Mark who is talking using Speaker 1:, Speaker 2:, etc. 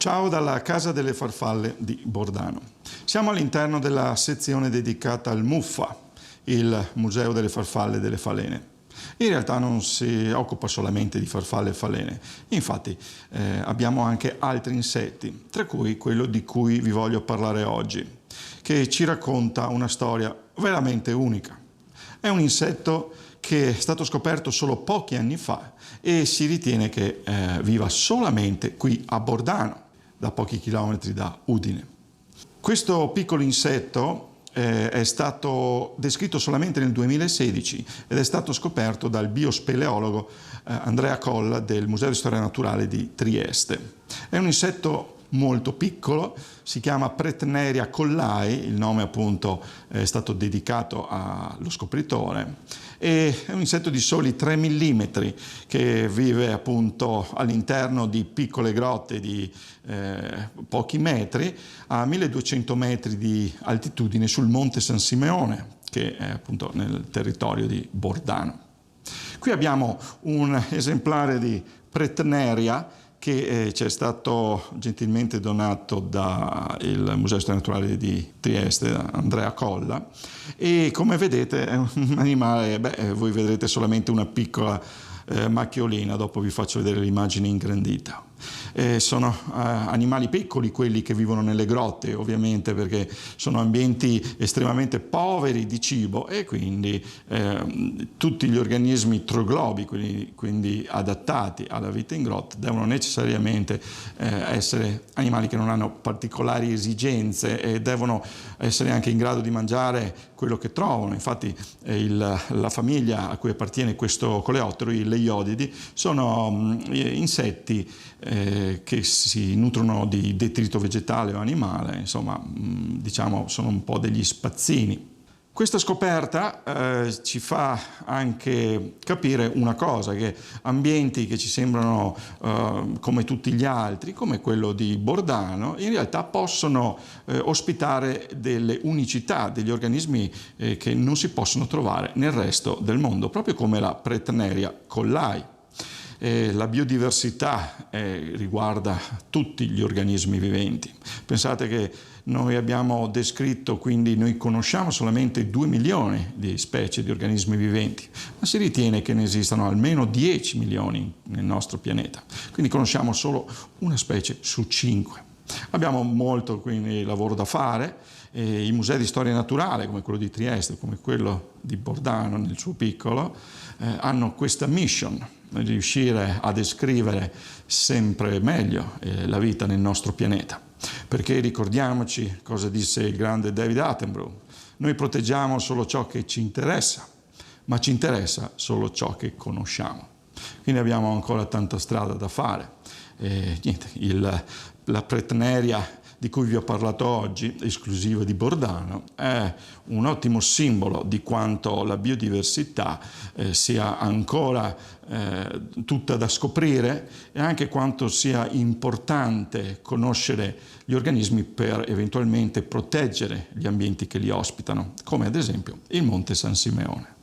Speaker 1: Ciao dalla Casa delle Farfalle di Bordano. Siamo all'interno della sezione dedicata al MUFFA, il Museo delle Farfalle e delle Falene. In realtà non si occupa solamente di farfalle e falene, infatti abbiamo anche altri insetti, tra cui quello di cui vi voglio parlare oggi, che ci racconta una storia veramente unica. È un insetto che è stato scoperto solo pochi anni fa e si ritiene che viva solamente qui a Bordano, da pochi chilometri da Udine. Questo piccolo insetto è stato descritto solamente nel 2016 ed è stato scoperto dal biospeleologo Andrea Colla del Museo di Storia Naturale di Trieste. È un insetto molto piccolo, si chiama Pretneria collae, il nome appunto è stato dedicato allo scopritore, e è un insetto di soli 3 mm che vive appunto all'interno di piccole grotte di pochi metri a 1200 metri di altitudine sul Monte San Simeone, che è appunto nel territorio di Bordano. Qui abbiamo un esemplare di Pretneria che ci è stato gentilmente donato dal Museo di Storia Naturale di Trieste, da Andrea Colla, e come vedete è un animale, voi vedrete solamente una piccola macchiolina, dopo vi faccio vedere l'immagine ingrandita. Sono animali piccoli quelli che vivono nelle grotte, ovviamente, perché sono ambienti estremamente poveri di cibo e quindi tutti gli organismi troglobi, quindi adattati alla vita in grotta, devono necessariamente essere animali che non hanno particolari esigenze e devono essere anche in grado di mangiare quello che trovano. Infatti la famiglia a cui appartiene questo coleottero, i leiodidi, sono insetti che si nutrono di detrito vegetale o animale, insomma, diciamo, sono un po' degli spazzini. Questa scoperta ci fa anche capire una cosa, che ambienti che ci sembrano come tutti gli altri, come quello di Bordano, in realtà possono ospitare delle unicità, degli organismi che non si possono trovare nel resto del mondo, proprio come la Pretneria collae. La biodiversità riguarda tutti gli organismi viventi. Pensate che noi abbiamo descritto, quindi noi conosciamo solamente 2 milioni di specie di organismi viventi, ma si ritiene che ne esistano almeno 10 milioni nel nostro pianeta. Quindi conosciamo solo una specie su 5. Abbiamo molto quindi lavoro da fare. I musei di storia naturale, come quello di Trieste, come quello di Bordano nel suo piccolo, hanno questa mission, di riuscire a descrivere sempre meglio la vita nel nostro pianeta. Perché ricordiamoci cosa disse il grande David Attenborough: noi proteggiamo solo ciò che ci interessa, ma ci interessa solo ciò che conosciamo. Quindi abbiamo ancora tanta strada da fare. La Pretneria di cui vi ho parlato oggi, esclusiva di Bordano, è un ottimo simbolo di quanto la biodiversità sia ancora tutta da scoprire e anche quanto sia importante conoscere gli organismi per eventualmente proteggere gli ambienti che li ospitano, come ad esempio il Monte San Simeone.